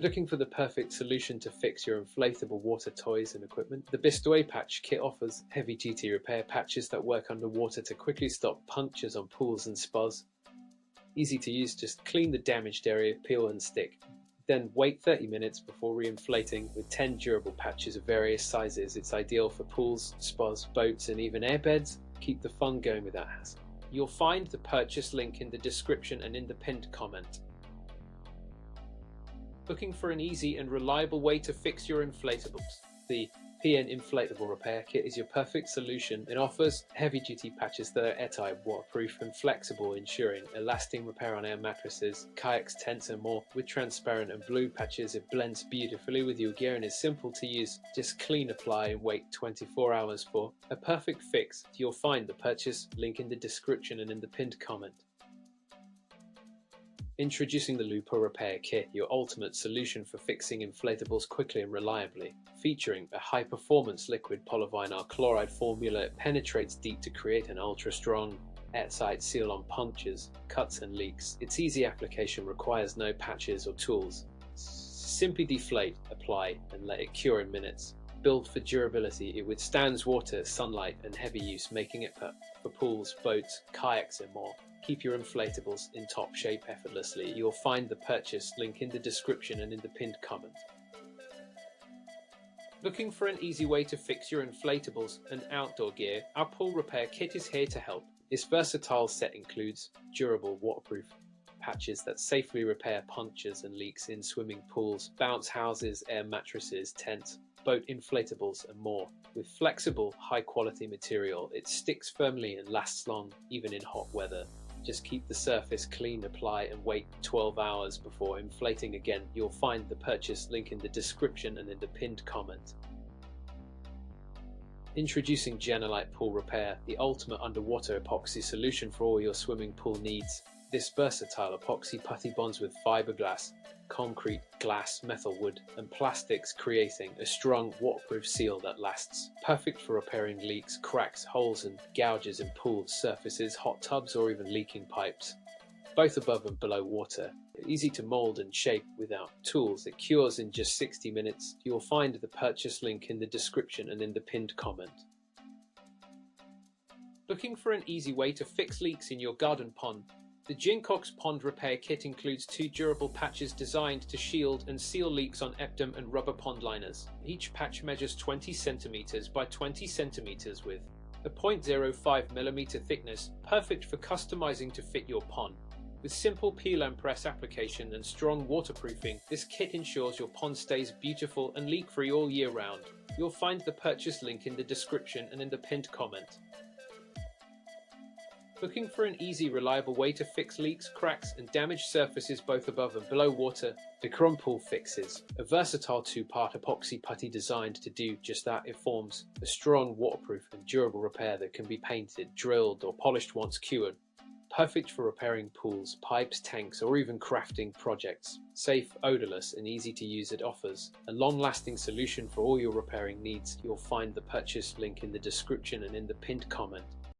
Looking for the perfect solution to fix your inflatable water toys and equipment? The Bestway Patch Kit offers heavy-duty repair patches that work underwater to quickly stop punctures on pools and spas. Easy to use, just clean the damaged area, peel and stick. Then wait 30 minutes before re-inflating. With 10 durable patches of various sizes, it's ideal for pools, spas, boats and even airbeds. Keep the fun going without hassle. You'll find the purchase link in the description and in the pinned comment. Looking for an easy and reliable way to fix your inflatables? The EPN Inflatable Repair Kit is your perfect solution. It offers heavy-duty patches that are airtight, waterproof and flexible, ensuring a lasting repair on air mattresses, kayaks, tents and more. With transparent and blue patches, it blends beautifully with your gear and is simple to use. Just clean, apply and wait 24 hours for a perfect fix. You'll find the purchase link in the description and in the pinned comment. Introducing the LUPO Repair Kit, your ultimate solution for fixing inflatables quickly and reliably. Featuring a high-performance liquid polyvinyl chloride formula, it penetrates deep to create an ultra-strong, airtight seal on punctures, cuts and leaks. Its easy application requires no patches or tools. Simply deflate, apply and let it cure in minutes. Built for durability, it withstands water, sunlight and heavy use, making it perfect for pools, boats, kayaks and more. Keep your inflatables in top shape effortlessly. You'll find the purchase link in the description and in the pinned comment. Looking for an easy way to fix your inflatables and outdoor gear? Our Pool Repair Kit is here to help. This versatile set includes durable, waterproof patches that safely repair punctures and leaks in swimming pools, bounce houses, air mattresses, tents, boat inflatables and more. With flexible, high-quality material, it sticks firmly and lasts long, even in hot weather. Just keep the surface clean, apply and wait 12 hours before inflating again. You'll find the purchase link in the description and in the pinned comment. Introducing JENOLITE Pool Repair, the ultimate underwater epoxy solution for all your swimming pool needs. This versatile epoxy putty bonds with fiberglass, concrete, glass, metal wood and plastics, creating a strong waterproof seal that lasts. Perfect for repairing leaks, cracks, holes and gouges in pools, surfaces, hot tubs or even leaking pipes, both above and below water. Easy to mold and shape without tools. It cures in just 60 minutes. You'll find the purchase link in the description and in the pinned comment. Looking for an easy way to fix leaks in your garden pond? The Jinkox Pond Repair Kit includes 2 durable patches designed to shield and seal leaks on EPN and rubber pond liners. Each patch measures 20 cm by 20 cm with a 0.05 mm thickness, perfect for customizing to fit your pond. With simple peel and press application and strong waterproofing, this kit ensures your pond stays beautiful and leak-free all year round. You'll find the purchase link in the description and in the pinned comment. Looking for an easy, reliable way to fix leaks, cracks and damaged surfaces both above and below water? DecorRom Pool Fix is a versatile 2-part epoxy putty designed to do just that. It forms a strong, waterproof and durable repair that can be painted, drilled or polished once cured. Perfect for repairing pools, pipes, tanks or even crafting projects. Safe, odorless and easy to use, it offers a long-lasting solution for all your repairing needs. You'll find the purchase link in the description and in the pinned comment.